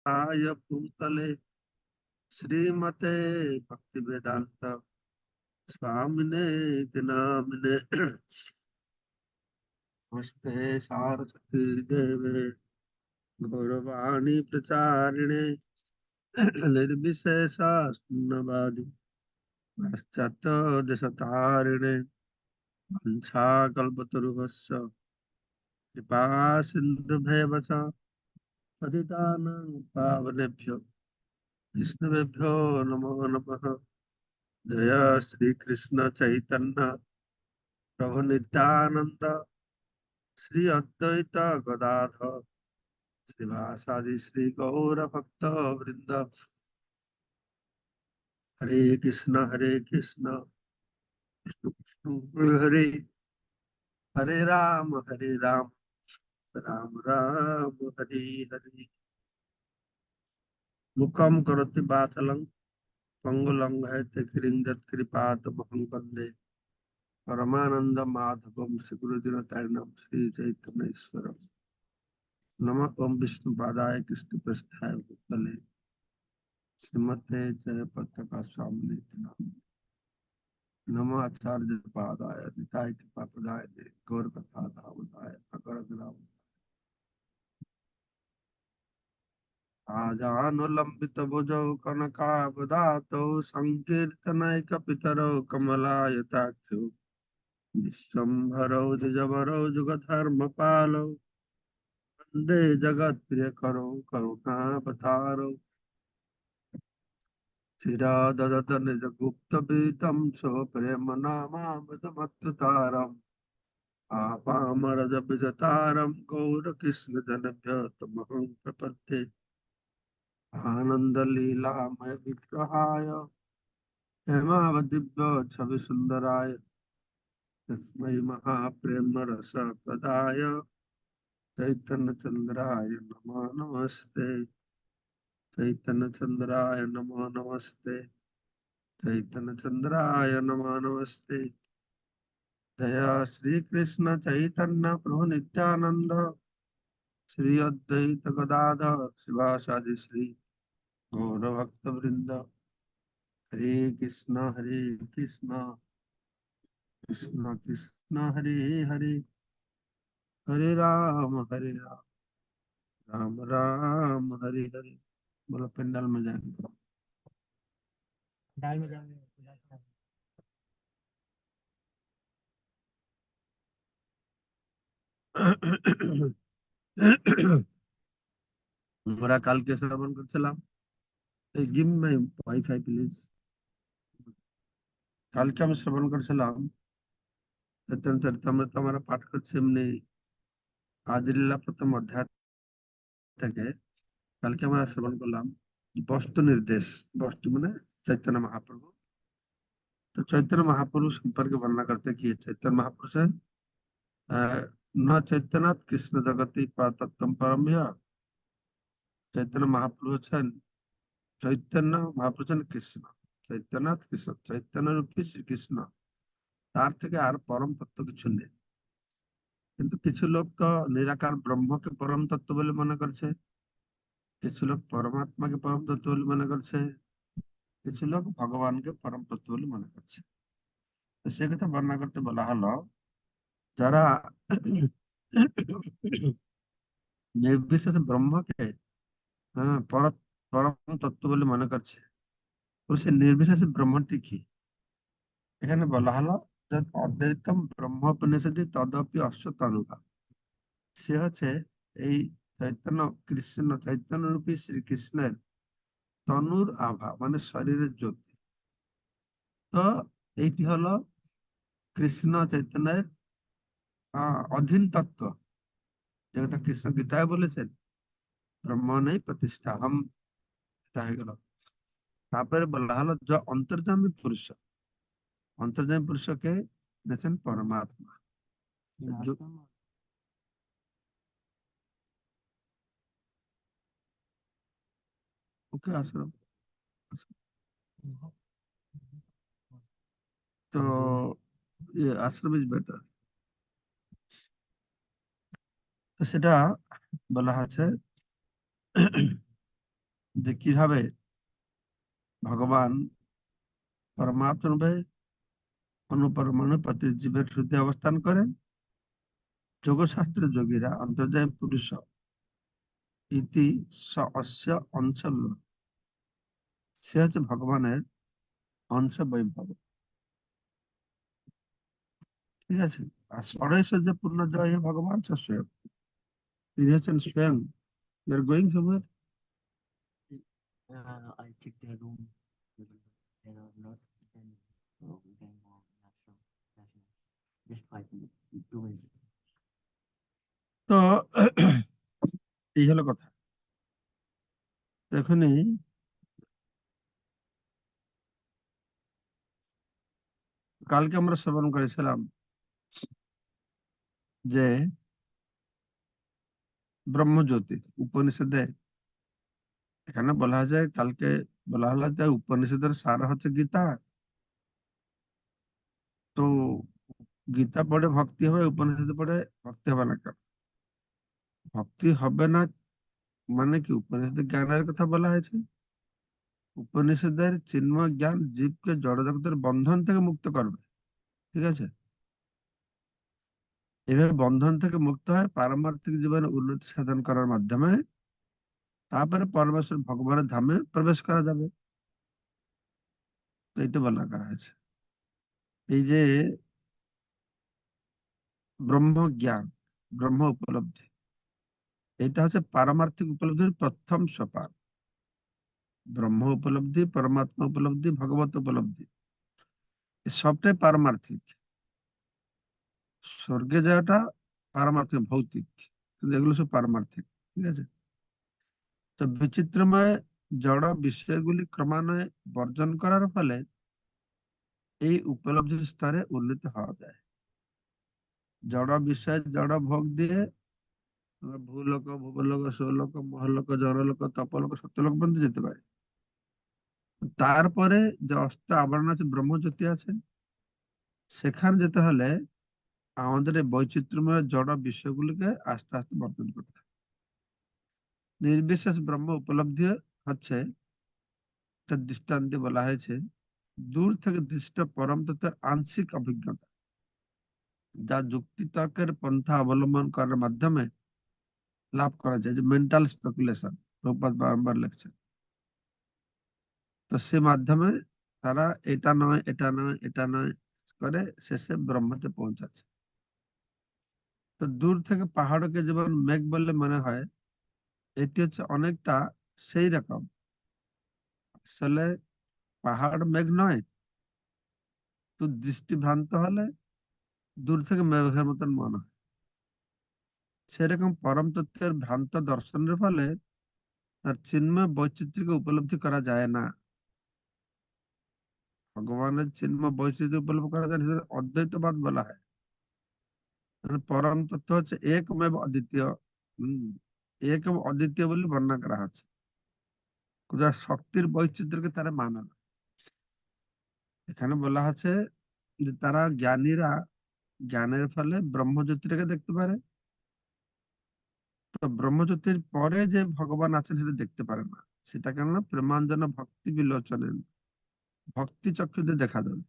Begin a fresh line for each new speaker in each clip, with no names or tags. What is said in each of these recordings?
आय भूतले श्रीमते भक्ति वेदांत स्वामिने इति नामिने। नमस्ते सारस्वती देवे गौरवाणी प्रचारिणे निर्विशेष शून्यवादी पाश्चात्य देशतारिणे वंशाकल्पतरुभ्यश्च कृपा सिन्धुभ्येव च पतितानां पावनेभ्यो विष्णुवेभ्यो नमो नमः। जय श्री कृष्ण चैतन्य प्रभु नित्यानंद श्री अद्वैत गदाधर श्रीवासादि श्री गौर भक्त वृंद। हरे कृष्ण कृष्ण कृष्ण हरे हरे राम राम राम हरे हरे। मुखम करोति वाचालं पंगुलं हयते कृपातमहं वन्दे परमानंद माधवम श्री गुरुदिनतारिणम श्री चैतन्येश्वरम। नमः ओम विष्णुपादाय कृष्ण पृष्ठाय भूतले श्रीमते जय पताका स्वामी नाम। नमः आचार्य पादाय निताय कृपा प्रदाय गौर कथा धावदाय अगर ग्राम आजानुलंबित भुजौ कनकावदातौ संकीर्तनैक पितरौ कमलायताक्षौ विश्वम्भरौ द्विजवरौ जुगधर्म पालौ वन्दे जगत् प्रिय करो करुणावतारौ शिरा ददत निज गुप्त बीतम सो प्रेम नामामृतमत्तुतारम् आपामरज विजतारम गौर कृष्ण जनभ्य तमहं प्रपद्ये आनंद लीलामय विग्रहाय हेमावदिव्य छवि सुंदराय तस्मै महाप्रेम रस प्रदाय चैतन्य चंद्राय नमो नमस्ते। चैतन्य चंद्राय नमो नमस्ते। चैतन्य चंद्राय नमो नमस्ते। जय श्री कृष्ण चैतन्य प्रभु नित्यानंद श्री अद्वैत गदाधर शिवासादि श्री गौर भक्त वृंद। हरे कृष्ण कृष्ण कृष्ण हरे हरे हरे राम राम राम हरे हरे। बोलो पंडाल में जाएंगे।
दाल में जाओगे पूजा करने।
আমরা কালকে শ্রবণ করছিলাম এই গিভ মাই ওয়াইফাই প্লিজ। কালকে আমি শ্রবণ করছিলাম চৈতন্য চরিতামৃত আমরা পাঠ করছি এমনি আদিল্লা প্রথম অধ্যায় থেকে। কালকে আমরা শ্রবণ করলাম বস্তু নির্দেশ। বস্তু মানে চৈতন্য মহাপ্রভু। তো চৈতন্য মহাপ্রভু সম্পর্কে বর্ণনা করতে গিয়ে চৈতন্য মহাপুরুষ ন চৈতন্যাৎ কৃষ্ণ জগতি তত্ত্বম পরমীয়। চৈতন্য মহাপ্রভু হচ্ছেন চৈতন্য মহাপ্রভু হচ্ছেন কৃষ্ণ। চৈতন্যাৎ কৃষ্ণ চৈতন্য রূপী শ্রীকৃষ্ণ, তার থেকে আর পরম তত্ত্ব কিছু নেই। কিন্তু কিছু লোক তো নিরাকার ব্রহ্মকে পরম তত্ত্ব বলে মনে করছে, কিছু লোক পরমাত্মাকে পরম তত্ত্ব বলে মনে করছে, কিছু লোক ভগবানকে পরম তত্ত্ব বলে মনে করছে। তো সে কথা বর্ণনা করতে বলা হলো যারা নির্বিশেষ ব্রহ্মকে পরম তত্ত্ব বলে মনে করছে, তো সে নির্বিশেষ ব্রহ্মটি কি? এখানে বলা হলো যে অদ্বৈতম ব্রহ্মোপনিষদে তদপি অশ্বতনুকা। সে হচ্ছে এই চৈতন্য কৃষ্ণ চৈতন্য রূপী শ্রীকৃষ্ণের তনুর আভা মানে শরীরের জ্যোতি। তো এইটি হলো কৃষ্ণ চৈতন্যের অধীন তত্ত্ব, যে কথা কৃষ্ণ গীতায় বলেছেন ব্রহ্ম নেই প্রতিষ্ঠা হম। এটা হয়ে গেল। তারপরে বলা হলো যে অন্তর্যামী পুরুষকে দেখছেন পরমাত্মা। ওকে আশ্রম। তো আশ্রম ইজ বেটার। তো সেটা বলা আছে যে কিভাবে ভগবান পরমাত্মা রূপে অনুপরমাণু প্রতি জীবের হৃদয়ে অবস্থান করেন। যোগশাস্ত্রের যোগীরা অন্তর্যামী পুরুষ ইতি স অস্য অংশ, সে হচ্ছে ভগবানের অংশ বৈভব। ঠিক আছে। আর ষড়ৈশ্বর্য পূর্ণ জয় ভগবান স্বয়ং, তিনি হচ্ছেন স্বয়ং। You are going somewhere?
I checked the room. There are not then then natural fashion. Just 5 minutes, 2 minutes.
তো এই হলো কথা। এখনই কালকে আমরা শ্রবণ করেছিলাম যে ব্রহ্মজ্যোতি উপনিষদে, এখানে বলা যায়, কালকে বলা হলো যে উপনিষদের সার হচ্ছে গীতা। তো গীতা পড়ে ভক্তি হবে, উপনিষদ পড়ে ভক্তি হবে না কেন? ভক্তি হবে না মানে কি? উপনিষদের জ্ঞানের কথা বলা হয়েছে। উপনিষদের চিন্ময় জ্ঞান জীবকে জড় জগতের বন্ধন থেকে মুক্ত করবে। ঠিক আছে। এভাবে বন্ধন থেকে মুক্ত হয় পারমার্থিক জীবনে উন্নতি সাধন করার মাধ্যমে, তারপরে পরমেশ্বর ভগবানের ধামে প্রবেশ করা যাবে। তো এইটা বলা করা হয়েছে। এই যে ব্রহ্ম জ্ঞান, ব্রহ্ম উপলব্ধি, এটা হচ্ছে পারমার্থিক উপলব্ধির প্রথম সোপান। ব্রহ্ম উপলব্ধি, পরমাত্মা উপলব্ধি, ভগবত উপলব্ধি, এই সবটাই পারমার্থিক। স্বর্গে যাওয়াটা পারমার্থিক, ভৌতিক, কিন্তু এগুলো সব পারমার্থিক। ঠিক আছে। তো বিচিত্রময় জড় বিষয়গুলি ক্রমান্বয়ে বর্জন করার ফলে এই উপলব্ধির স্তরে উন্নীত হওয়া যায়। জড় বিষয় জড় ভোগ দিয়ে আমরা ভূলোক, ভূবলোক, সুলোক, মহলোক, জনলোক, তপলোক, সত্যলোক পর্যন্ত যেতে পারি। তারপরে যে অষ্ট আবরণ আছে, ব্রহ্মজ্যোতি আছে, সেখানে যেতে হলে আমাদের এই বৈচিত্র্যময় জড় বিষয়গুলিকে আস্তে আস্তে বর্জন করতে হবে। নির্বিশেষ ব্রহ্ম উপলব্ধি হচ্ছে, একটা দৃষ্টান্তে বলা হয়েছে, দূর থেকে দৃষ্ট পরম তত্ত্বের আংশিক অভিজ্ঞতা, যা যুক্তি তর্কের পন্থা অবলম্বন করার মাধ্যমে লাভ করা যায়, যে মেন্টাল স্পেকুলেশন প্রভুপাদ বারবার লেখছেন। তো সে মাধ্যমে তারা এটা নয়, এটা নয়, এটা নয় করে শেষে ব্রহ্মতে পৌঁছাচ্ছে। তো দূর থেকে পাহাড়কে যেমন মেঘ বললে মনে হয়, এটি হচ্ছে অনেকটা সেই রকম। আসলে পাহাড় মেঘ নয়, তো দৃষ্টি ভ্রান্ত হলে দূর থেকে মেঘের মতন মনে হয়। সেরকম পরম তত্ত্বের ভ্রান্ত দর্শনের ফলে তার চিন্ময় বৈচিত্র্যকে উপলব্ধি করা যায় না। ভগবানের চিন্ময় বৈচিত্র্য উপলব্ধি করা যায় না, সেটা অদ্বৈতবাদ বলা হয়। মানে পরম তত্ত্ব হচ্ছে একমেব অদ্বিতীয়। হম এক এবং অদ্বিতীয় বলে বর্ণনা করা হচ্ছে। যারা শক্তির বৈচিত্র্যকে তারা মানে না। এখানে বলা হচ্ছে যে তারা জ্ঞানীরা জ্ঞানের ফলে ব্রহ্মজ্যোতিটাকে দেখতে পারে। তো ব্রহ্মজ্যোতির পরে যে ভগবান আছেন সেটা দেখতে পারে না। সেটা কেননা প্রেমাঞ্জন ভক্তি বিলোচনে, ভক্তি চক্ষু দিয়ে দেখা যাবে।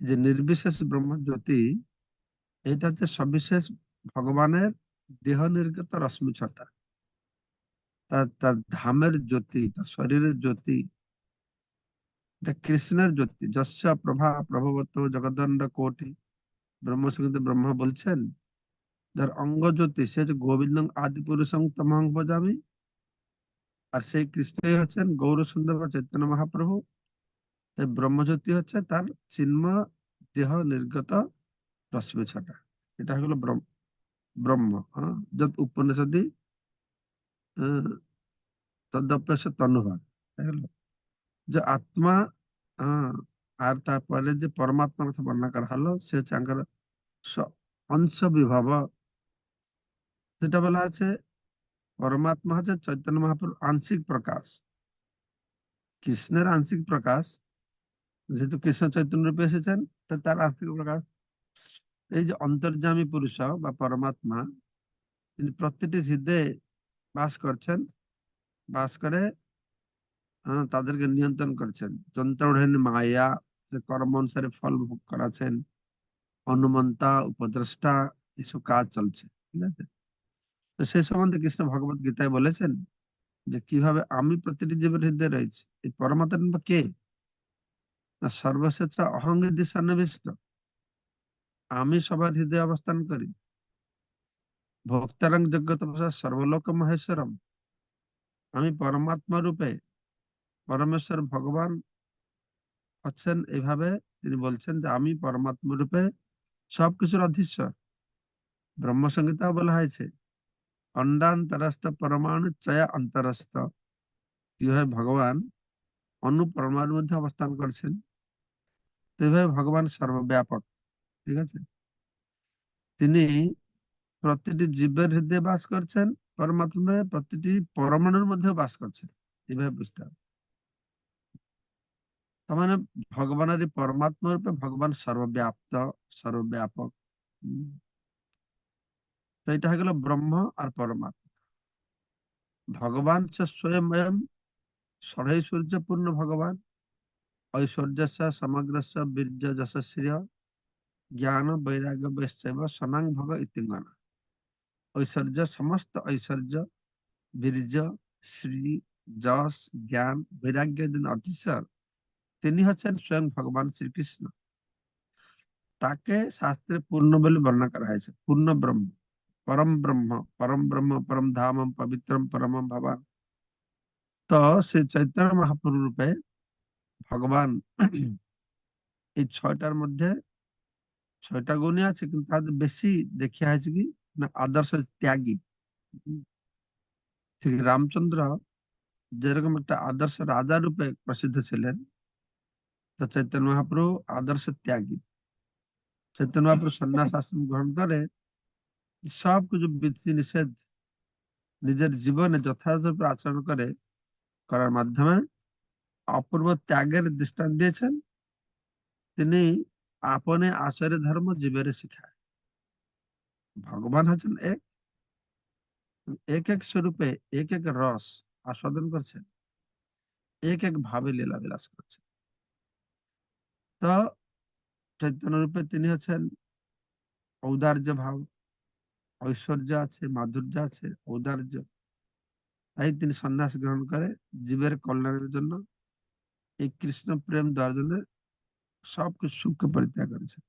যে নির্বিশেষ ব্রহ্মজ্যোতি, এটা হচ্ছে সবিশেষ ভগবানের দেহ নির্গত রশ্মি ছটা, তার তার ধামের জ্যোতি, তার শরীরের জ্যোতি, এটা কৃষ্ণের জ্যোতি। যস্য প্রভা প্রভবত জগদণ্ড কোটি, ব্রহ্মসংহিতে ব্রহ্মা বলছেন, যার অঙ্গ জ্যোতি, সে হচ্ছে গোবিন্দ আদি পুরুষং তমহং ভজামি। আর সেই কৃষ্ণই হচ্ছেন গৌর সুন্দর বা চৈতন্য মহাপ্রভু। এই ব্রহ্মজ্যোতি হচ্ছে তার চিন্ময় দেহ নির্গত রশ্মি ছটা। এটা হলো ব্রহ্ম। ব্রহ্ম, হ্যাঁ, যত উপনিষদি তদপ্যস তনুভাগ। তাই হলো যে আত্মা। হ্যাঁ। আর তারপরে যে পরমাত্মার কথা বর্ণনা করা হলো, সে হচ্ছে আঙ্কার অংশ বিভব। যেটা বলা আছে, পরমাত্মা হচ্ছে চৈতন্য মহাপ্রভুর আংশিক প্রকাশ, কৃষ্ণের আংশিক প্রকাশ। যেহেতু কৃষ্ণ চৈতন্য রূপে এসেছেন, তার আংশিক প্রকাশ। এই যে অন্তর্যামী পুরুষ বা পরমাত্মা, তিনি প্রত্যেকটি হৃদয়ে বাস করছেন। বাস করে তাদেরকে নিয়ন্ত্রণ করছেন। যন্ত্রহীন মায়া, যে কর্ম অনুসারে ফল ভোগ করাছেন, অনুমন্তা, উপদ্রষ্টা, এসব কাজ চলছে। ঠিক আছে? তো সেই সম্বন্ধে কৃষ্ণ ভগবত গীতায় বলেছেন যে কিভাবে আমি প্রতিটি জীবের হৃদয়ে রয়েছি। এই পরমাত্মা কে? না, সর্বশেষ অহংহৃদয় সন্নিবিষ্ট। আমি সবার হৃদয়ে অবস্থান করি। ভোক্তারং যোগ্যতপসা সর্বলোক মহেশ্বরম। আমি পরমাত্মা রূপে, পরমেশ্বর ভগবান হচ্ছেন এইভাবে তিনি বলছেন যে আমি পরমাত্মা রূপে সবকিছুর অধীশ্বর। ব্রহ্মসংহিতাও বলা হয়েছে অন্ডান্তরস্থ পরমাণু চয়া অন্তরস্থ। কিভাবে ভগবান অন্য পরমাণুর মধ্যে অবস্থান করছেন, এইভাবে ভগবান সর্বব্যাপক। ঠিক আছে? তিনি প্রতিটি জীবের হৃদয়ে বাস করছেন, পরমাত্মা প্রতিটি পরমাণুর মধ্যে বাস করছেন। এইভাবে বুঝতে হবে। তার মানে ভগবানের এই পরমাত্মা রূপে ভগবান সর্বব্যাপ্ত, সর্বব্যাপক। উম, তো এটা হয়ে গেল ব্রহ্ম আর পরমাত্মা। ভগবান স্বয়ং ষড়ৈশ্বর্য পূর্ণ ভগবান, ঐশ্বর্যস্য সমগ্রস্য বীর্য যশস্বী জ্ঞান বৈরাগ্য বৈশ্চৈব সনাং ভগ ইতিঙ্গনা। ঐশ্বর্য, সমস্ত ঐশ্বর্য, বীর্য, শ্রী, যশ, জ্ঞান, বৈরাগ্যের যিনি অধীশ্বর, তিনি হচ্ছেন স্বয়ং ভগবান শ্রীকৃষ্ণ। তাকে শাস্ত্রে পূর্ণ বলে বর্ণনা করা হয়েছে। পূর্ণ ব্রহ্ম, পরম ব্রহ্ম, পরম ব্রহ্ম, পরম ধামম পবিত্রম পরমম ভবান। তো সে চৈতন্য মহাপ্রভু রূপে ভগবান এই ছয়টার মধ্যে ছয়টা গুণই আছে, কিন্তু তাদের বেশি দেখা হয়েছে কি না আদর্শ ত্যাগী। উম, ঠিক রামচন্দ্র যেরকম একটা আদর্শ রাজা রূপে প্রসিদ্ধ ছিলেন, তো চৈতন্য মহাপ্রভু আদর্শ ত্যাগী। চৈতন্য মহাপ্রভু সন্ন্যাস আশ্রম গ্রহণ করে সব কিছু বিধি নিষেধ নিজের জীবনে যথাযথ আচরণ করার মাধ্যমে অপূর্ব ত্যাগের দৃষ্টান্ত দিয়েছেন। তিনি আপনে আচার্য ধর্ম জীবের শিখায়। ভগবান হচ্ছেন এক, এক এক স্বরূপে এক এক রস আস্বাদন করছেন, এক এক ভাবে লীলা বিলাস করছেন। তো চৈতন্য রূপে তিনি হচ্ছেন ঔদার্য ভাব, ঐশ্বর্য আছে, মাধুর্য আছে, ঔদার্য। তাই তিনি সন্ন্যাস গ্রহণ করে জীবের কল্যাণের জন্য, এই কৃষ্ণ প্রেম দেওয়ার জন্য সবকিছু সুখকে পরিত্যাগ করেছে।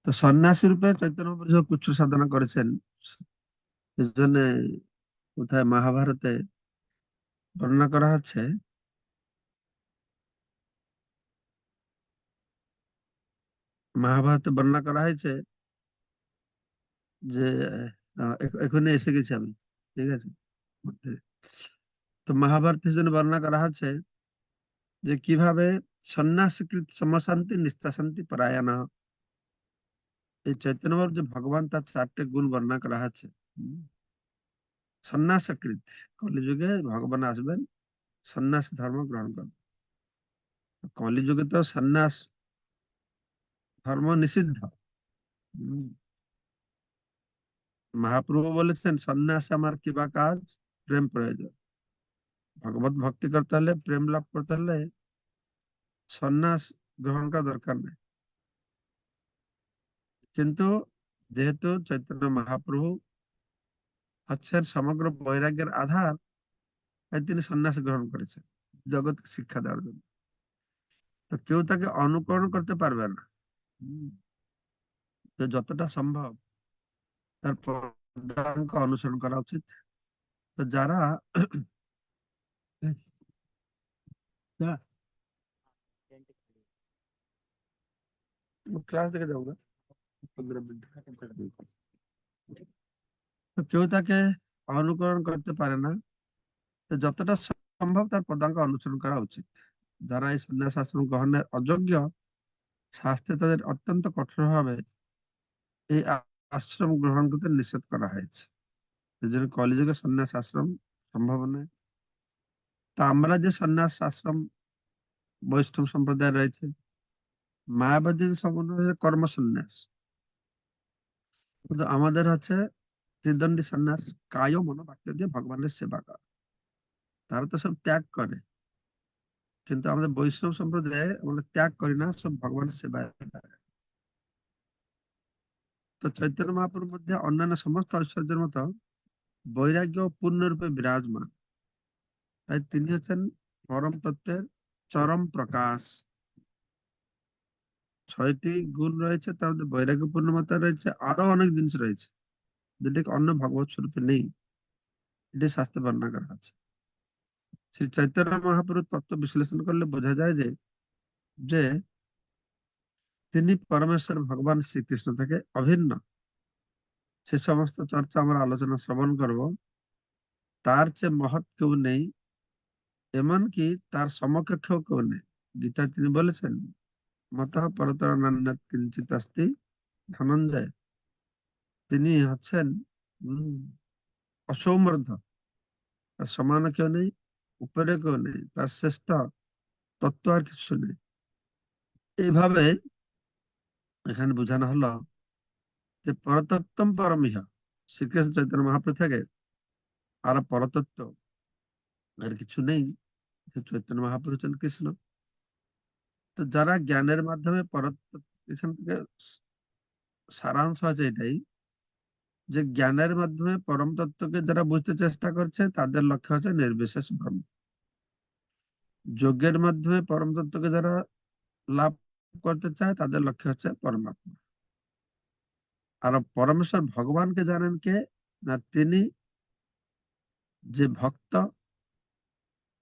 তো সন্ন্যাসী রূপে চৈতন্য মহাপ্রভু কুচ্ছ সাধনা করেছেন। এই জন্য কোথায় মহাভারতে বর্ণনা করা হচ্ছে, মহাভারতে বর্ণনা করা হয়েছে যে এখানে এসে গেছি আমি। ঠিক আছে? তো মহাভারতের জন্য বর্ণনা করা হচ্ছে যে কিভাবে সন্ন্যাসকৃত সমশান্তি নিষ্ঠা শান্তি পরায়ণ। এই চৈতন্য মহাপ্রভু যে ভগবান, তার চারটে গুণ বর্ণনা করা হচ্ছে। হুম, সন্ন্যাসকৃত, কলিযুগে ভগবান আসবেন, সন্ন্যাস ধর্ম গ্রহণ করবেন। কলিযুগে তো সন্ন্যাস ধর্ম নিষিদ্ধ। হুম, মহাপ্রভু বলেছেন সন্ন্যাস আমার কিবা কাজ, প্রেম প্রয়োজন। ভগবত ভক্তি করতে হলে, প্রেম লাভ করতে হলে সন্ন্যাস গ্রহণ করা দরকার নেই। কিন্তু যেহেতু চৈতন্য মহাপ্রভু হচ্ছেন সমগ্র বৈরাগ্যের আধার, তাই তিনি সন্ন্যাস গ্রহণ করেছেন জগৎকে শিক্ষা দেওয়ার জন্য। তো কেউ তাকে অনুকরণ করতে পারবে না। হুম, তো যতটা সম্ভব তার পদাঙ্ক অনুসরণ করা উচিত। তো যারা ক্লাস থেকে যাবো, 15 মিনিট। তো কেউ তাকে অনুকরণ করতে পারে না, তো যতটা সম্ভব তার পদাঙ্ক অনুসরণ করা উচিত। যারা এই সন্ন্যাস আশ্রম গ্রহণের অযোগ্য, শাস্ত্রে তাদের অত্যন্ত কঠোরভাবে এই আশ্রম গ্রহণ করতে নিষেধ করা হয়েছে। এই জন্য কলিযুগে সন্ন্যাস আশ্রম সম্ভব নয়। তা আমরা যে সন্ন্যাস আশ্রম বৈষ্ণব সম্প্রদায় রয়েছে, মায়াবাদী সম্প্রদায় কর্ম সন্ন্যাস, কিন্তু আমাদের হচ্ছে ত্রিদণ্ডী সন্ন্যাস কায় মন বাক্য দিয়ে ভগবানের সেবা করে। তারা তো সব ত্যাগ করে, কিন্তু আমাদের বৈষ্ণব সম্প্রদায়ে আমরা ত্যাগ করি না, সব ভগবানের সেবায় লাগে। তো চৈতন্য মহাপ্রভুর মধ্যে অন্যান্য সমস্ত ঐশ্বর্যের মতো বৈরাগ্য পূর্ণরূপে বিরাজমান। তাই তিনি হচ্ছেন পরম তত্ত্বের চরম প্রকাশ। 6টি গুণ রয়েছে, তার মধ্যে বৈরাগ্য পূর্ণমাত্রা রয়েছে, আরো অনেক জিনিস রয়েছে যেটা অন্য ভগবত স্বরূপে নেই। এটি শাস্ত্রে বর্ণনা করা আছে। শ্রী চৈতন্য মহাপ্রভু তত্ত্ব বিশ্লেষণ করলে বোঝা যায় যে যে তিনি পরমেশ্বর ভগবান শ্রীকৃষ্ণ থেকে অভিন্ন। সে সমস্ত চর্চা আমরা আলোচনা শ্রবণ করব। তার চেয়ে মহৎ কেউ নেই, এমনকি তার সমকক্ষেও কেউ নেই। গীতায় তিনি বলেছেন, মতঃ পরতর নান্যৎ কিঞ্চিৎ আস্তি ধনঞ্জয়। তিনি হচ্ছেন অসৌমর্ধ্য, তার সমান কেউ নেই, উপরে কেউ নেই, তার শ্রেষ্ঠ তত্ত্ব আর কিছু নেই। এইভাবে এখানে বোঝানো হলো যে পরতত্ত্বম পরমিহ, শ্রীকৃষ্ণ চৈতন্য মহাপ্রভু থেকে আর পরতত্ত্ব আর কিছু নেই। চৈতন্য মহাপ্রভু হচ্ছেন কৃষ্ণ। তো যারা জ্ঞানের মাধ্যমে পরতত্ত্ব, এখান থেকে সারাংশ আছে এটাই যে জ্ঞানের মাধ্যমে পরম তত্ত্বকে যারা বুঝতে চেষ্টা করছে তাদের লক্ষ্য হচ্ছে নির্বিশেষ ব্রহ্ম। যজ্ঞের মাধ্যমে পরম তত্ত্বকে যারা লাভ করতে চায় তাদের লক্ষ্য হচ্ছে পরমাত্মা। আর পরমেশ্বর ভগবানকে জানেন কে? না তিনি যে ভক্ত,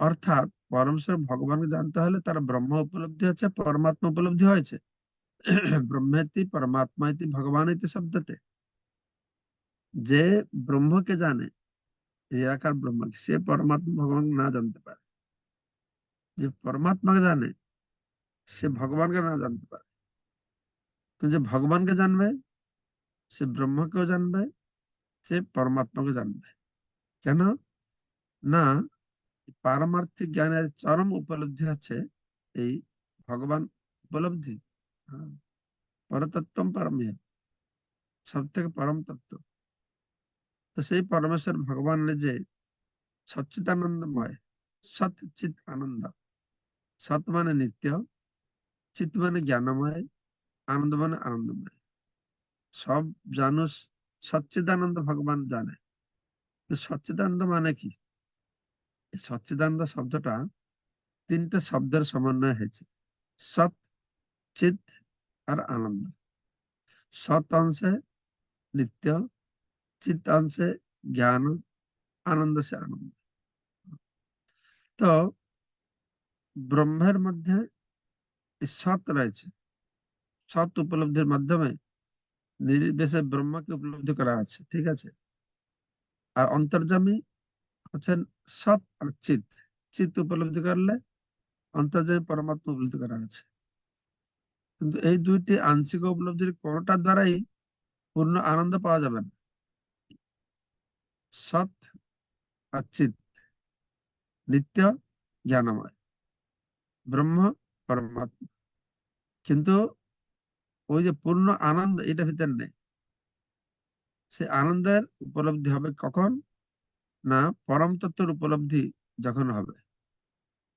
অর্থাৎ পরমেশ্বর ভগবানকে জানতে হলে তার ব্রহ্ম উপলব্ধি হচ্ছে, পরমাত্মা উপলব্ধি হয়েছে। ব্রহ্মেতি পরমাত্মাইতি ভগবান ইতি শব্দতে, যে ব্রহ্মকে জানে, নিরাকার ব্রহ্মকে, সে পরমাত্মা ভগবান না জানতে পারে। যে পরমাত্মাকে জানে সে ভগবানকে না জানতে পারে। কিন্তু যে ভগবানকে জানবে সে ব্রহ্মকেও জানবে, সে পরমাত্মাকে জানবে। কেন? না, পারমার্থিক জ্ঞানের চরম উপলব্ধি হচ্ছে এই ভগবান উপলব্ধি। হ্যাঁ, পরতত্ত্বম পরমেয়, সব থেকে পরম তত্ত্ব। তো সেই পরমেশ্বর ভগবানের যে সচ্চিদানন্দময়, সৎ চিৎ আনন্দ, সৎ মানে নিত্য, চিৎ মানে জ্ঞানময়, আনন্দ মানে আনন্দময়। সব জানুস, সচ্চিদানন্দ ভগবান জানে। তো সচ্চিদানন্দ মানে কি? এই সচ্চিদানন্দ শব্দটা 3টে শব্দের সমন্বয় হয়েছে, সৎ, চিৎ আর আনন্দ। সৎ অংশে নিত্য, চিৎ অংশে জ্ঞান, আনন্দ সে আনন্দ। তো ব্রহ্মের মধ্যে এই সৎ রয়েছে, সৎ উপলব্ধির মাধ্যমে নির্বিশেষে ব্রহ্মকে উপলব্ধি করা আছে, ঠিক আছে। আর অন্তর্যামী হচ্ছেন সৎ আর চিৎ। চিৎ উপলব্ধি করলে অন্তর্যামী পরমাত্মা উপলব্ধি করা আছে। কিন্তু এই দুইটি আংশিক উপলব্ধির কোনটার দ্বারাই পূর্ণ আনন্দ পাওয়া যাবে না। সৎ আর চিৎ নিত্য জ্ঞানময়, ব্রহ্ম পরমাত্মা, কিন্তু ওই যে পূর্ণ আনন্দ এটা ভিতর নেই। সে আনন্দের উপলব্ধি হবে কখন? না, পরম তত্ত্বের উপলব্ধি যখন হবে,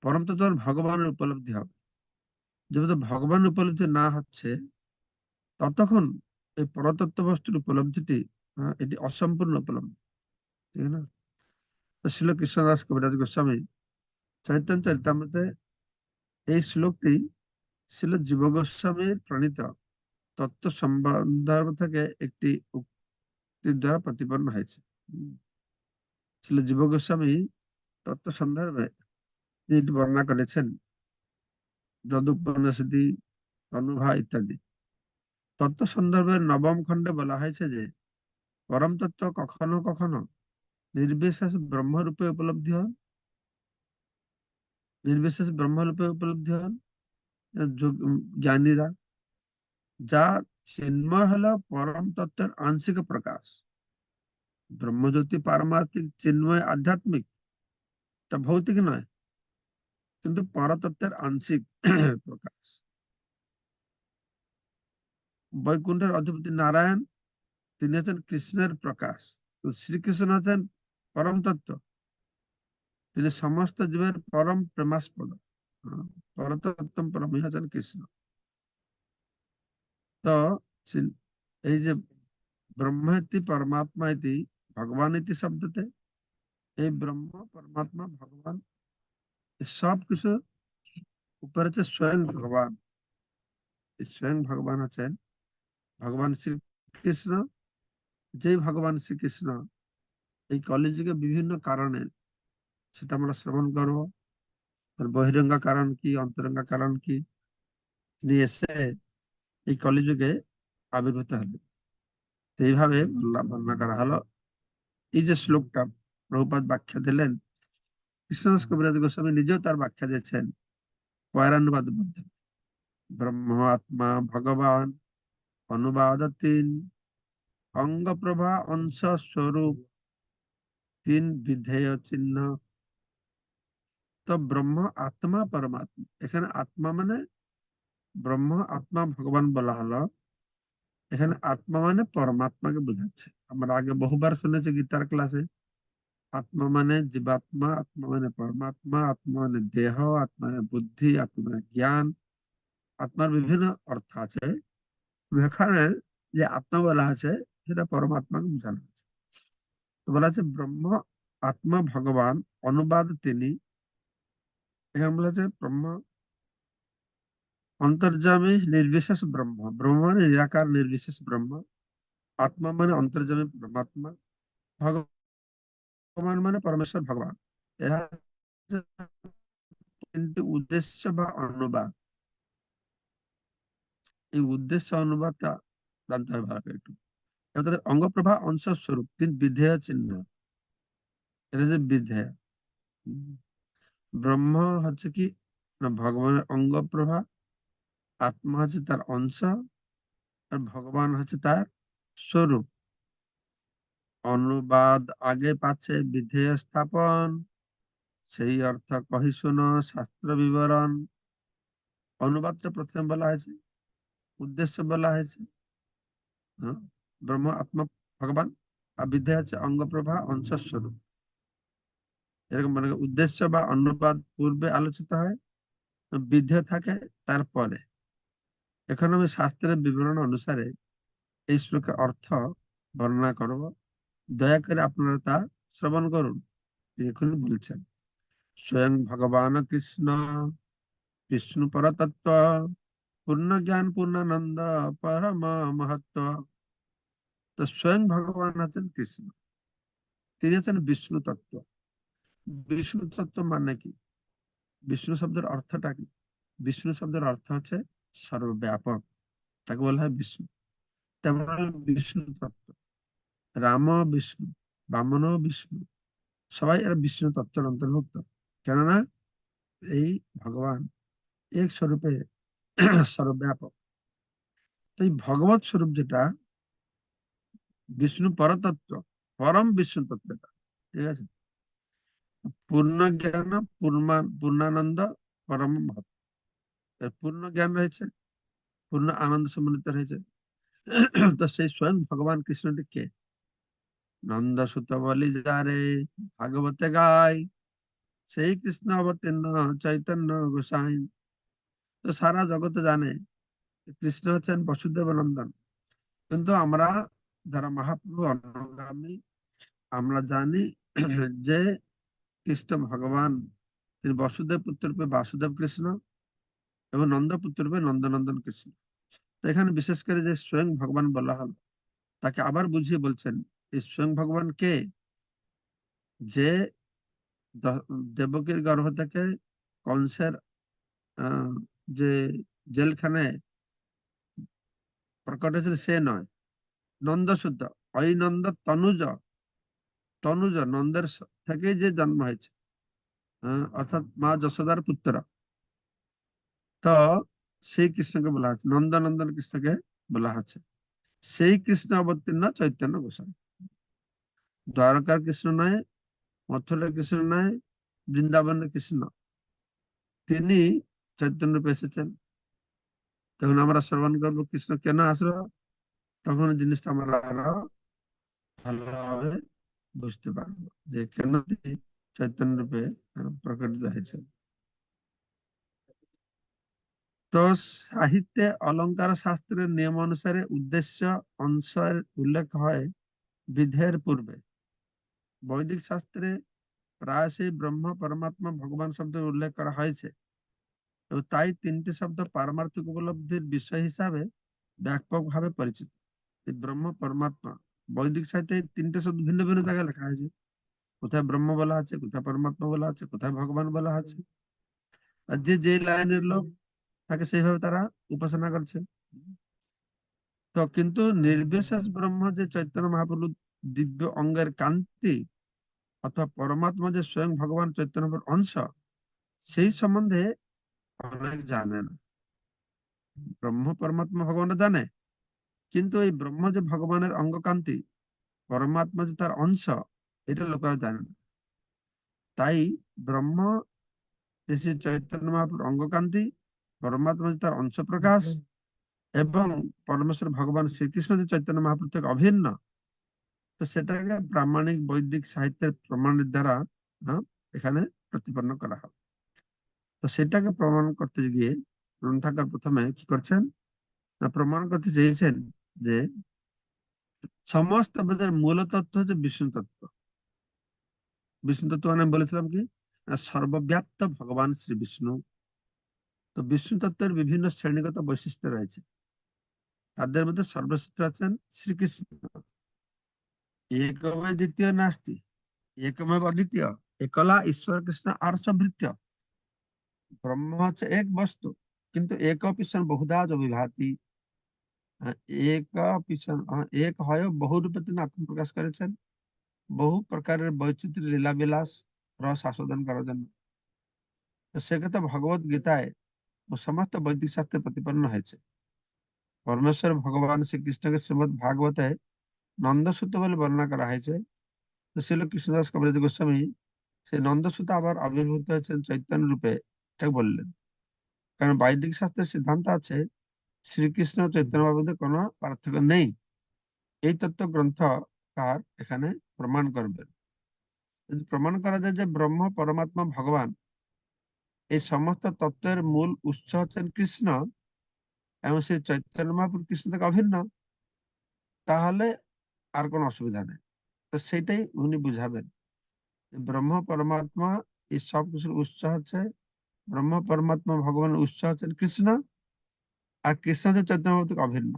পরম তত্ত্ব ভগবানের উপলব্ধি হবে। যেহেতু ভগবান উপলব্ধি না হচ্ছে ততক্ষণ এই পরতত্ত্ব বস্তুর উপলব্ধিটি, এটি অসম্পূর্ণ উপলব্ধি, ঠিক না? তো শ্রীল কৃষ্ণদাস কবিরাজ গোস্বামী চৈতন্য চরিতামৃতে এই শ্লোকটি শ্রীল জীব গোস্বামীর প্রণীত তত্ত্ব সম্বন্ধ থেকে একটি উক্তির দ্বারা প্রতিপন্ন হয়েছে। শ্রীল জীব গোস্বামী তত্ত্ব সন্দর্ভে এটি বর্ণনা করেছেন যদুপনিষদি, অনুভা ইত্যাদি। তত্ত্ব সন্দর্ভের 9ম খণ্ডে বলা হয়েছে যে পরম তত্ত্ব কখনো কখনো নির্বিশেষ ব্রহ্মরূপে উপলব্ধি হন, নির্বিশেষ ব্রহ্মরূপে উপলব্ধি হন জ্ঞানীরা, যা চিন্ময় হলো পরম তত্ত্বের আংশিক প্রকাশ। ব্রহ্মজ্যোতি পারমার্থিক চিন্ময় আধ্যাত্মিক, এটা ভৌতিক নয়, কিন্তু পরতত্ত্বের আংশিক প্রকাশ। বৈকুণ্ঠের অধিপতি নারায়ণ, তিনি হচ্ছেন কৃষ্ণের প্রকাশ। তো শ্রীকৃষ্ণ হচ্ছেন পরম তত্ত্ব, তিনি সমস্ত জীবের পরম প্রেমাস্পদ। হ্যাঁ, পরতত্ত্বম পরম, ইনি হচ্ছেন কৃষ্ণ। তো চিন- এই যে ব্রহ্মেতি পরমাত্মা ইতি ভগবান ইতি শব্দতে, এই ব্রহ্ম পরমাত্মা ভগবান এই সব কিছু উপরে হচ্ছে স্বয়ং ভগবান। এই স্বয়ং ভগবান আছেন ভগবান শ্রীকৃষ্ণ। যেই ভগবান শ্রীকৃষ্ণ এই কলিযুগে বিভিন্ন কারণে, সেটা আমরা শ্রবণ করবো, তার বহিরঙ্গ কারণ কি, অন্তরঙ্গ কারণ কি, তিনি এসে এই কলিযুগে আবির্ভূত হলেন। তো এইভাবে বর্ণনা করা হলো। এই যে শ্লোকটা প্রভুপাদ ব্যাখ্যা দিলেন, কৃষ্ণদাস কবিরাজ গোস্বামী নিজেও তার ব্যাখ্যা দিয়েছেন পয়রানুবাদ মধ্যে। ব্রহ্ম আত্মা ভগবান অনুবাদ তিন, অঙ্গ প্রভা অংশ স্বরূপ তিন বিধেয় চিহ্ন। তো ব্রহ্ম আত্মা পরমাত্মা, এখানে আত্মা মানে ব্রহ্ম, আত্মা ভগবান বলা হলো। এখানে আত্মা মানে পরমাত্মাকে বোঝাচ্ছে। আমরা আগে বহুবার শুনেছি গীতার ক্লাসে, আত্মা মানে জীবাত্মা, আত্মা মানে পরমাত্মা, আত্মা মানে দেহ, আত্মা মানে বুদ্ধি, আত্মা মানে জ্ঞান। আত্মার বিভিন্ন অর্থ আছে। এখানে যে আত্মা বলা আছে সেটা পরমাত্মাকে বোঝানো হয়েছে। তো বলা আছে ব্রহ্ম আত্মা ভগবান অনুবাদ তিনি। এখানে বলা আছে ব্রহ্ম অন্তর্যামী নির্বিশেষ ব্রহ্ম, ব্রহ্ম মানে নিরাকার নির্বিশেষ ব্রহ্ম, আত্মা মানে অন্তর্যামী পরমাত্মা, ভগবান মানে পরমেশ্বর ভগবান। এরা হচ্ছে তিনটি উদ্দেশ্য বা অনুবাদ। এই উদ্দেশ্য অনুবাদটা জানতে হবে ভালো করে একটু। এবং তাদের অঙ্গ প্রভা অংশ স্বরূপ তিন বিধেয় চিহ্ন। এটা যে বিধেয়, উম, ব্রহ্ম হচ্ছে কি না ভগবানের অঙ্গ প্রভা, আত্মা হচ্ছে তার অংশ, আর ভগবান হচ্ছে তার স্বরূপ। অনুবাদ আগে পাচ্ছে বিধেয় স্থাপন, সেই অর্থ কহি শুনো শাস্ত্র বিবরণ। অনুবাদটা প্রথমে বলা হয়েছে, উদ্দেশ্য বলা হয়েছে। হ্যাঁ, ব্রহ্ম আত্মা ভগবান, আর বিধেয় হচ্ছে অঙ্গ প্রভা অংশ স্বরূপ। এরকম মানে উদ্দেশ্য বা অনুবাদ পূর্বে আলোচিত হয়, বিধেয় থাকে তারপরে। এখন আমি শাস্ত্রের বিবরণ অনুসারে এই শ্লোকের অর্থ বর্ণনা করব। দয়া করে আপনারা তা শ্রবণ করুন। এখন বলছেন, স্বয়ং ভগবান কৃষ্ণ বিষ্ণু পরতত্ত্ব পূর্ণ জ্ঞান পূর্ণানন্দ পরম মহত্ব। তো স্বয়ং ভগবান হচ্ছেন কৃষ্ণ, তিনি হচ্ছেন বিষ্ণু তত্ত্ব। বিষ্ণু তত্ত্ব মানে কি? বিষ্ণু শব্দের অর্থটা কি? বিষ্ণু শব্দের অর্থ হচ্ছে সর্বব্যাপক, তাকে বলা হয় বিষ্ণু। তেমন বিষ্ণু তত্ত্ব, রাম বিষ্ণু, বামন বিষ্ণু, সবাই এরা বিষ্ণু তত্ত্বের অন্তর্ভুক্ত। কেননা এই ভগবান এক স্বরূপে সর্বব্যাপক। তো এই ভগবত স্বরূপ যেটা বিষ্ণু পরতত্ত্ব, পরম বিষ্ণু তত্ত্ব এটা, ঠিক আছে। পূর্ণ জ্ঞান পূর্ণানন্দ পরম ভক্ত, এর পূর্ণ জ্ঞান রয়েছে, পূর্ণ আনন্দ সম্মিলিত রয়েছে। তো সেই স্বয়ং ভগবান কৃষ্ণটি কে? নন্দ সুত বলি যারে ভাগবতে গায়, সেই কৃষ্ণ অবতীর্ণ চৈতন্য গোসাই। তো সারা জগতে জানে কৃষ্ণ হচ্ছেন বসুদেব নন্দন, কিন্তু আমরা যারা মহাপ্রভু অনুগামী, আমরা জানি যে কৃষ্ণ ভগবান তিনি বসুদেব পুত্র রূপে বাসুদেব কৃষ্ণ এবং নন্দ পুত্র রূপে নন্দনন্দন কৃষ্ণ। তো এখানে বিশেষ করে যে স্বয়ং ভগবান বলা হলো, তাকে আবার বুঝিয়ে বলছেন এই স্বয়ং ভগবান কে? যে দ- দেবকীর গর্ভ থেকে কংসের আহ, যে জেলখানায় প্রকট হয়েছিল সে নয়, নন্দ শুদ্ধ, ওই নন্দ তনুজ, তনুজ নন্দের থেকে যে জন্ম হয়েছে, অর্থাৎ মা যশোদার পুত্র। তো সেই কৃষ্ণকে বলা হচ্ছে, নন্দনন্দন কৃষ্ণকে বলা হচ্ছে। সেই কৃষ্ণ অবতীর্ণ চৈতন্য গোসাই, দ্বারকার কৃষ্ণ নয়, মথুরার কৃষ্ণ নয়, বৃন্দাবনের কৃষ্ণ, তিনি চৈতন্য রূপে এসেছেন। তখন আমরা শ্রবণ করবো কৃষ্ণ কেন আসলো, তখন জিনিসটা আমরা আরো ভালোভাবে বুঝতে পারবো যে কেন তিনি চৈতন্য রূপে প্রকটিত হয়েছেন। তো সাহিত্যে অলঙ্কার শাস্ত্রের নিয়ম অনুসারে উদ্দেশ্য অংশের উল্লেখ হয় বিধের পূর্বে। বৈদিক শাস্ত্রে প্রায়শই ব্রহ্ম, পরমাত্মা, ভগবান শব্দের উল্লেখ করা হয়েছে এবং তাই তিনটি শব্দ পারমার্থিক উপলব্ধির বিষয় হিসাবে ব্যাপকভাবে পরিচিত। এই ব্রহ্ম, পরমাত্মা, বৈদিক সাহিত্যে এই তিনটে শব্দ ভিন্ন ভিন্ন জায়গায় লেখা হয়েছে। কোথায় ব্রহ্ম বলা আছে, কোথায় পরমাত্মা বলা আছে, কোথায় ভগবান বলা আছে। আর যে যে লাইনের লোক তাকে সেইভাবে তারা উপাসনা করছে। তো কিন্তু নির্বিশেষ ব্রহ্ম যে চৈতন্য মহাপ্রভু দিব্য অঙ্গের কান্তি অথবা পরমাত্মা যে স্বয়ং ভগবান চৈতন্যের অংশ, সেই সম্বন্ধে অনেক জানে না। ব্রহ্ম পরমাত্মা ভগবান জানে, কিন্তু এই ব্রহ্ম যে ভগবানের অঙ্গকান্তি, পরমাত্মা যে তার অংশ, এটা লোকেরা জানে না। তাই ব্রহ্ম যে শ্রী চৈতন্য মহাপ্রভুর অঙ্গকান্তি, পরমাত্মা যে তার অংশ প্রকাশ, এবং পরমেশ্বর ভগবান শ্রীকৃষ্ণ যে চৈতন্য মহাপ্রভু থেকে অভিন্ন, তো সেটাকে প্রামাণিক বৈদিক সাহিত্যের প্রমাণের দ্বারা হ্যাঁ, এখানে প্রতিপন্ন করা হয়। তো সেটাকে প্রমাণ করতে গিয়ে গ্রন্থাকার প্রথমে কি করছেন না, প্রমাণ করতে চেয়েছেন যে সমস্ত বেদের মূল তত্ত্ব হচ্ছে বিষ্ণু তত্ত্ব। বিষ্ণু তত্ত্ব মানে আমি বলেছিলাম কি না, সর্বব্যাপ্ত ভগবান শ্রী বিষ্ণু। তো বিষ্ণু তত্ত্বের বিভিন্ন শ্রেণীগত বৈশিষ্ট্য রয়েছে। তাদের মধ্যে সর্বশ্রেষ্ঠ আছেন শ্রীকৃষ্ণ। একমে দ্বিতীয় নাস্তি, একমেব অদ্বিতীয়, একলা ঈশ্বর কৃষ্ণ আর সভৃত্য। ব্রহ্ম হচ্ছে এক বস্তু, কিন্তু এক পিছন বহুধা বিভাতি। এক পিছন এক হয় বহু রূপে তিনি আত্মপ্রকাশ করেছেন, বহু প্রকারের বৈচিত্র্য লীলা বিলাস রস আস্বাদন করার জন্য। তো সেক্ষেত্রে ভগবত গীতায় ও সমস্ত বৈদিক শাস্ত্রে প্রতিপন্ন হয়েছে। পরমেশ্বর ভগবান শ্রীকৃষ্ণকে শ্রীমদ ভাগবতে নন্দসূত বলে বর্ণনা করা হয়েছে। তো শিল কৃষ্ণদাস কবিরাজ গোস্বামী সেই নন্দসূত আবার আবির্ভূত হয়েছেন চৈতন্য রূপে, এটা বললেন। কারণ বৈদিক শাস্ত্রের সিদ্ধান্ত আছে শ্রীকৃষ্ণ ও চৈতন্য বাবুদের কোনো পার্থক্য নেই। এই তত্ত্ব গ্রন্থকার এখানে প্রমাণ করবেন। যদি প্রমাণ করা যায় যে ব্রহ্ম, পরমাত্মা, ভগবান এই সমস্ত তত্ত্বের মূল উৎস হচ্ছেন কৃষ্ণ এবং সেই চৈতন্য মহাপ্রভু কৃষ্ণ থেকে অভিন্ন, তাহলে আর কোনো অসুবিধা নেই। তো সেটাই উনি বুঝাবেন যে ব্রহ্ম, পরমাত্মা এই সব কিছুর উৎস হচ্ছে ব্রহ্ম, পরমাত্মা, ভগবানের উৎস হচ্ছেন কৃষ্ণ, আর কৃষ্ণ হচ্ছে চৈতন্য মহাপ্রভু থেকে অভিন্ন।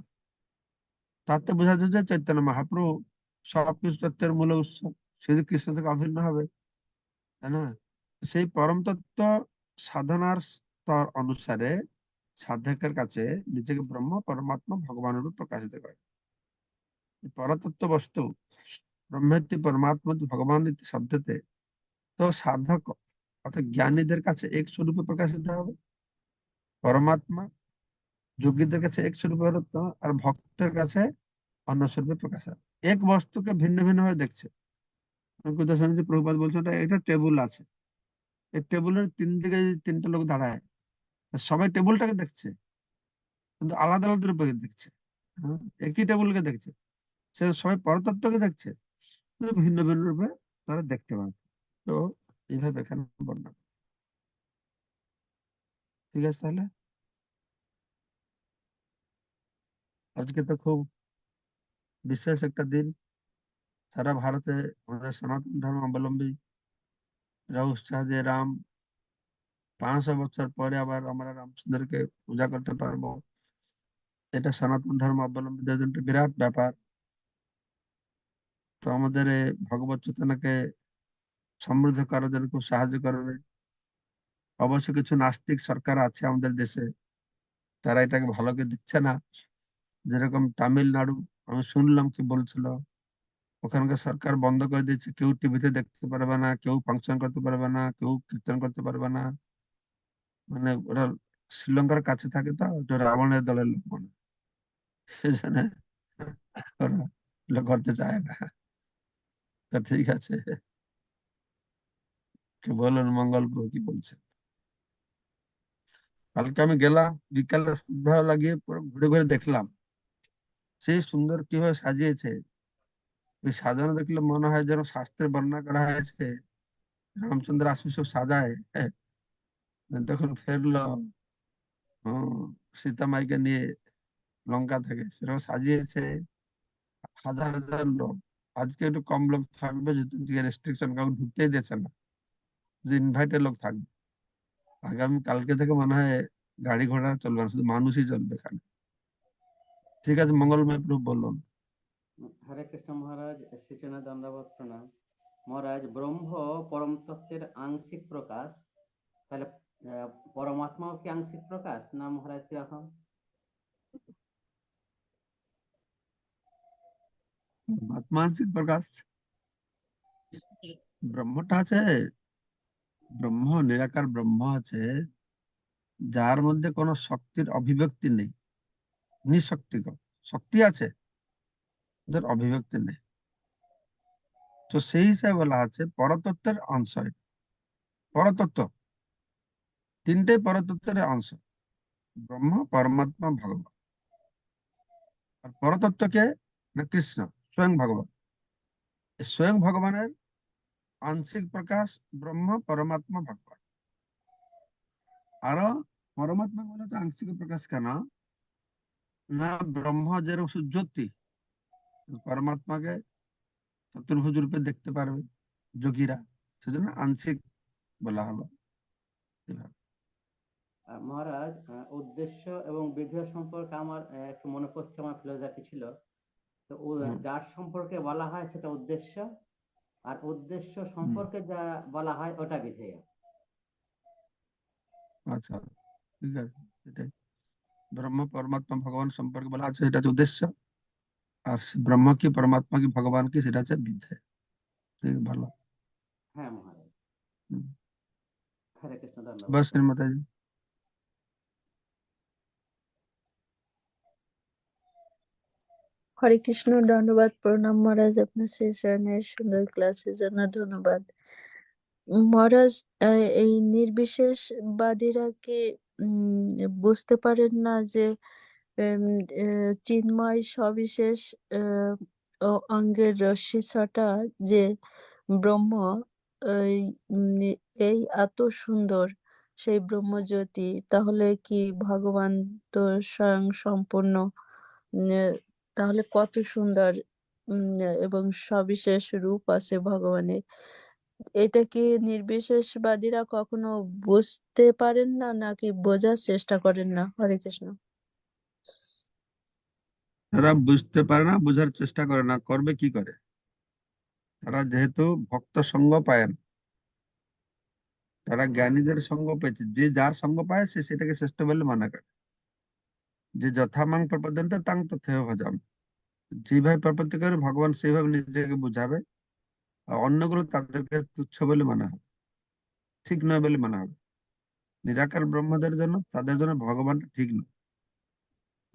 তাতে বোঝা যায় যে চৈতন্য মহাপ্রভু সবকিছু তত্ত্বের মূল উৎস, সে যে কৃষ্ণ থেকে অভিন্ন হবে, তাই না? সেই পরম তত্ত্ব সাধনার স্তর অনুসারে সাধকের কাছে নিজেকে ব্রহ্ম, পরমাত্মা, ভগবানের রূপ প্রকাশিত করে। এই পরতত্ত্ব বস্তু ব্রহ্মেতি পরমাত্মা ভগবান ইতি শব্দতে, তো সাধক অর্থাৎ জ্ঞানীদের কাছে এক স্বরূপে প্রকাশিত হবে পরমাত্মা, যোগীদের কাছে এক স্বরূপে হতো, আর ভক্তের কাছে অন্য স্বরূপে প্রকাশ হবে। এক বস্তুকে ভিন্ন ভিন্ন ভাবে দেখছে। আমি কোথাও শুনেছি প্রভুপাদ বলছেন এটা টেবিল আছে, এই টেবিলের তিন দিকে যদি তিনটা লোক দাঁড়ায়, তা সবাই টেবিলটাকে দেখছে, কিন্তু আলাদা আলাদা রূপে দেখছে। হ্যাঁ, একই টেবিলকে দেখছে, সে সবাই পরতত্ত্বকে দেখছে, কিন্তু ভিন্ন ভিন্ন রূপে তারা দেখতে পাবে। তো এইভাবে এখানে বর্ণনা। ঠিক আছে তাহলে, আজকে তো খুব বিশেষ একটা দিন। সারা ভারতে আমাদের সনাতন ধর্ম অবলম্বী উৎসাহ দিয়ে 500 বছর পরে আবার আমরা রামচন্দ্রকে পূজা করতে পারবো। এটা সনাতন ধর্ম অবলম্বীদের জন্য একটা বিরাট ব্যাপার। তো আমাদের এই ভগবত চেতনাকে সমৃদ্ধ করার জন্য খুব সাহায্য করবে। অবশ্য কিছু নাস্তিক সরকার আছে আমাদের দেশে, তারা এটাকে ভালো করে দিচ্ছে না। যেরকম তামিলনাড়ু, আমি শুনলাম কি বলছিল, ওখানকার সরকার বন্ধ করে দিয়েছে, কেউ টিভিতে দেখতে পারবে না, কেউ ফাংশন করতে পারবে না, কেউ কীর্তন করতে পারবে না। মানে ওরা শ্রীলঙ্কার কাছে থাকে, তো ওটা রাবণের দলের লোক মানে, সেজন্য ওরা এগুলো করতে চায় না। তো ঠিক আছে, কি বলুন মঙ্গল প্রভু কি বলছে। কালকে আমি গেলাম বিকালে, সন্ধ্যা লাগিয়ে পুরো ঘুরে ঘুরে দেখলাম সেই সুন্দর কিভাবে সাজিয়েছে। ওই সাজানো দেখলে মনে হয় যেন শাস্ত্রে বর্ণনা করা হয়েছে রামচন্দ্র আসবে সব সাজায়, হ্যাঁ, তখন ফেরলো সীতা মাইকে নিয়ে লঙ্কা থেকে, সেরকম সাজিয়েছে। হাজার হাজার লোক। আজকে একটু কম লোক থাকবে, যেহেতু রেস্ট্রিকশন, কাউকে ঢুকতেই দিয়েছে না, যে ইনভাইটেড লোক থাকবে। আগামী কালকে থেকে মনে হয় গাড়ি ঘোড়া চলবে না, শুধু মানুষই চলবে এখানে। ঠিক আছে, মঙ্গলময় প্রভু বলুন।
হরে কৃষ্ণ মহারাজ, শ্রীচরণে দণ্ডবত প্রণাম। মহারাজ, ব্রহ্ম পরম তত্ত্বের আংশিক প্রকাশ, তাহলে পরমাত্মাও কি আংশিক প্রকাশ না মহারাজ কিরকম?
আত্মাংশিক প্রকাশ। ব্রহ্মটা আছে, ব্রহ্ম নিরাকার ব্রহ্ম আছে, যার মধ্যে কোনো শক্তির অভিব্যক্তি নেই, নিঃশক্তিক। শক্তি আছে, ওদের অভিব্যক্তি নেই। তো সেই হিসাবে বলা আছে পরতত্ত্বের অংশ এটা। পরতত্ত্ব, তিনটে পরতত্ত্বের অংশ, ব্রহ্ম, পরমাত্মা, ভগবান। আর পরতত্ত্ব কে? না কৃষ্ণ, স্বয়ং ভগবান। এই স্বয়ং ভগবানের আংশিক প্রকাশ ব্রহ্ম, পরমাত্মা, ভগবান। আরো পরমাত্মা বলে তো আংশিক প্রকাশ কেন না? ব্রহ্ম যেরকম জ্যোতি, পরমাত্মাকে চতুর্ভুজ রূপে দেখতে পারবে যোগীরা, সেজন্য আংশিক বলা হলো এভাবে।
মহারাজ, উদ্দেশ্য এবং বিধেয় সম্পর্কে আমার একটু মনে পড়ছে, আমার ফিলোসফি ছিল। তো
হুম,
যার সম্পর্কে বলা হয় সেটা উদ্দেশ্য, আর উদ্দেশ্য
হুম,
সম্পর্কে যা বলা হয় ওটা বিধেয়।
আচ্ছা, ঠিক আছে, এটাই। ব্রহ্ম, পরমাত্মা, ভগবান সম্পর্কে বলা আছে, এটা হচ্ছে উদ্দেশ্য। আর ব্রহ্ম কি, পরমাত্মা কি, ভগবান কি, সেটা হচ্ছে বিধেয়। ঠিক, ভালো।
হ্যাঁ মহারাজ।
হুম।
হরে কৃষ্ণ, ধন্যবাদ।
बस श्रीमती जी।
হরে কৃষ্ণ, ধন্যবাদ, প্রণাম মহারাজ, আপনার সেই চরণের সুন্দর ক্লাসের জন্য ধন্যবাদ। মহারাজ, এই নির্বিশেষবাদীরা কি বুঝতে পারেন না যে উম, চিন্ময় সবিশেষ আহ, অঙ্গের রশ্মি ছটা যে ব্রহ্ম, এই এই এত সুন্দর সেই ব্রহ্মজ্যোতি, তাহলে কি ভগবান তো স্বয়ং সম্পূর্ণ, তাহলে কত সুন্দর এবং সবিশেষ রূপ আছে ভগবানের। এটা কি নির্বিশেষবাদীরা কখনো বুঝতে পারেন না, নাকি বোঝার চেষ্টা করেন না? হরে কৃষ্ণ।
তারা বুঝতে পারে না, বোঝার চেষ্টা করে না, করবে কি করে? তারা যেহেতু ভক্ত সঙ্গ পায় না, তারা জ্ঞানীদের সঙ্গ পেয়েছে, যে যার সঙ্গ পায় সে সেটাকে শ্রেষ্ঠ বলে মনে করে। যে যথামাং প্রপদ্যন্তে তাং তথৈব ভজামি। যেভাবে প্রপত্তি করে ভগবান সেইভাবে নিজেকে বুঝাবে, আর অন্যগুলো তাদেরকে তুচ্ছ বলে মনে হবে, ঠিক নয় বলে মনে হবে। নিরাকার ব্রহ্মদের জন্য, তাদের জন্য ভগবান ঠিক নয়,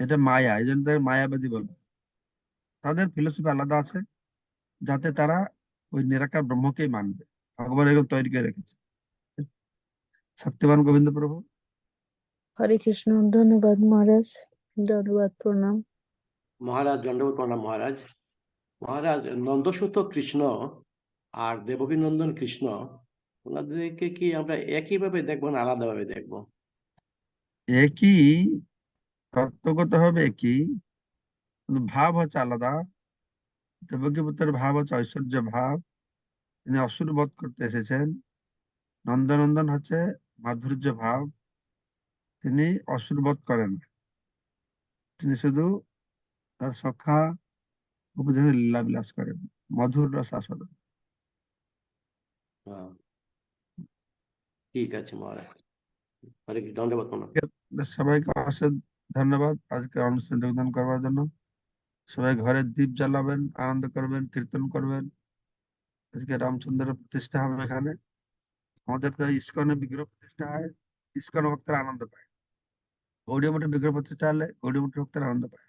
এটা মায়া, এই জন্য তাদের মায়াবাদী বলে। তাদের ফিলোসফি আলাদা আছে, যাতে তারা ওই নিরাকার ব্রহ্মকেই মানবে। ভগবান এরকম তৈরি করে রেখেছে। সত্যবান গোবিন্দ প্রভু।
হরে কৃষ্ণ, ধন্যবাদ মহারাজ, ধন্যবাদ, প্রণাম।
মহারাজ, দণ্ডবোধ প্রণাম মহারাজ। মহারাজ, নন্দসূত কৃষ্ণ আর দেবকী নন্দন কৃষ্ণ, ওনাদেরকে কি আমরা একইভাবে দেখবো না আলাদাভাবে দেখবো?
একই, তত্ত্বগত হবে একই, কিন্তু ভাব হচ্ছে আলাদা। দেবকী পুত্রের ভাব হচ্ছে ঐশ্বর্য ভাব, তিনি অসুর বধ করতে এসেছেন। নন্দনন্দন হচ্ছে মাধুর্য ভাব, তিনি অসুর বধ করেন না। তিনি শুধু তার সখা উপদেশে লীলা বিলাস করেন, মধুর রস আস্বাদন।
হ্যাঁ, ঠিক আছে মহারাজ। হরে কৃষ্ণ, দণ্ডবোধ প্রণাম।
সবাইকে অশেষ ধন্যবাদ আজকে অনুষ্ঠান যোগদান করবার জন্য। সবাই ঘরে দীপ জ্বালাবেন, আনন্দ করবেন, কীর্তন করবেন। আজকে রামচন্দ্রের প্রতিষ্ঠা হবে এখানে। আমাদের তো ইস্কনে বিগ্রহ প্রতিষ্ঠা হয়, ইস্কন ভক্তরা আনন্দ পায়। গৌড়ীয় মঠে বিগ্রহ প্রতিষ্ঠা হলে গৌড়ীয় মঠের ভক্তরা আনন্দ পায়।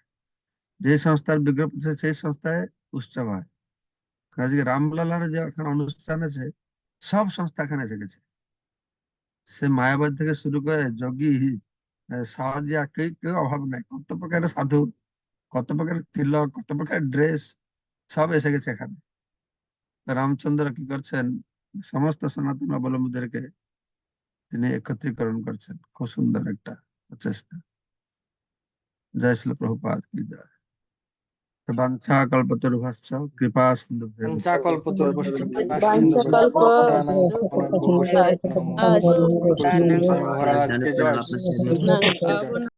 যে সংস্থার বিগ্রহ প্রতিষ্ঠা, সেই সংস্থায় উৎসব হয়। আজকে রামলালার যে এখানে অনুষ্ঠান আছে, সব সংস্থা এখানে এসে গেছে। সে মায়াবাদ থেকে শুরু করে যোগী, সাহাজিয়া, কেউ কেউ অভাব নাই। কত প্রকারের সাধু, কত প্রকারের তিলক, কত প্রকারের ড্রেস, সব এসে গেছে এখানে। রামচন্দ্র কি করছেন, সমস্ত সনাতন অবলম্বীদেরকে তিনি একত্রীকরণ করছেন। খুব সুন্দর একটা প্রচেষ্টা। জয় শ্রী প্রভুপাদ কি জয়। বাঞ্ছা কল্পতরুভ্যশ্চ কৃপা সিন্ধুভ্যেব
কল্পতরুভ্যশ্চ কৃপা
বাঞ্ছা
সিন্ধুভ্যশ্চ
কল্প
পতিতানাং পাবনেভ্যো বৈষ্ণবেভ্যো নমো নমঃ। মহারাজকে জয়।
না, পাবন